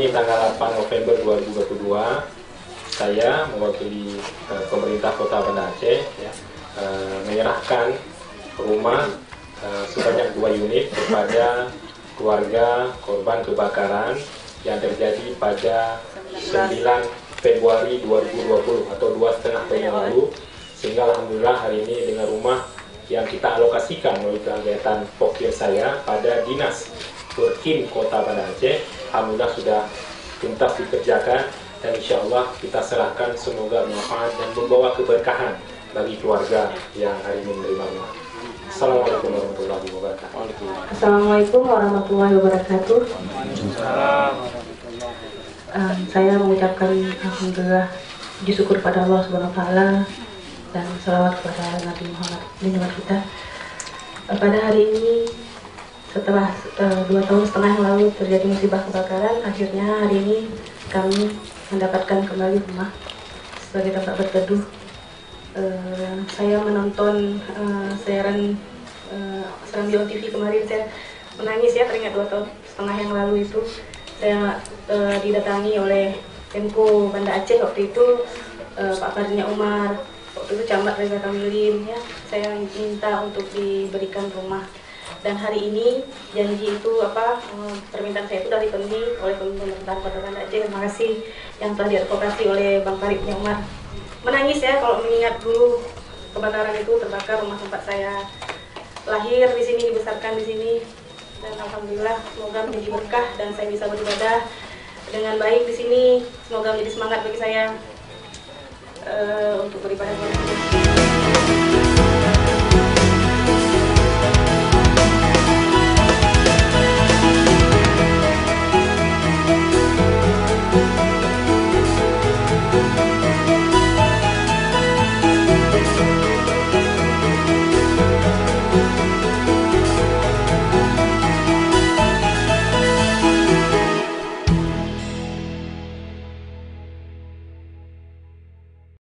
ini tanggal 8 November 2022, saya mewakili pemerintah Kota Banda Aceh ya, menyerahkan rumah sebanyak 2 unit kepada keluarga korban kebakaran yang terjadi pada 9 Februari 2020 atau 2,5 tahun yang lalu, sehingga alhamdulillah hari ini dengan rumah yang kita alokasikan melalui kegiatan pokir saya pada Dinas Berkim Kota Banda Aceh, alhamdulillah sudah tuntas dikerjakan dan insya Allah kita serahkan, semoga bermanfaat dan membawa keberkahan bagi keluarga yang hari ini menerima rumah. Assalamualaikum warahmatullahi wabarakatuh. Assalamualaikum warahmatullahi wabarakatuh. Saya mengucapkan alhamdulillah, puji syukur pada Allah Subhanahu wa taala dan salawat kepada Nabi Muhammad junjungan kita. Pada hari ini setelah 2,5 tahun yang lalu terjadi musibah kebakaran, akhirnya hari ini kami mendapatkan kembali rumah sebagai tempat berteduh. Saya menonton siaran Serambi TV kemarin, saya menangis ya, teringat 2,5 tahun yang lalu itu saya didatangi oleh Pemko Banda Aceh waktu itu, Pak Fardina Umar, waktu itu Camat Reza Kamilin ya, saya minta untuk diberikan rumah. Dan hari ini janji itu permintaan saya itu sudah dipenuhi oleh pemerintah Kota Banda Aceh. Terima kasih yang telah diadvokasi oleh Bang Fardina Umar. Menangis ya kalau mengingat dulu kebakaran itu, terbakar rumah tempat saya lahir di sini, dibesarkan di sini, dan alhamdulillah semoga menjadi berkah dan saya bisa beribadah dengan baik di sini. Semoga menjadi semangat bagi saya untuk beribadah kepada Allah.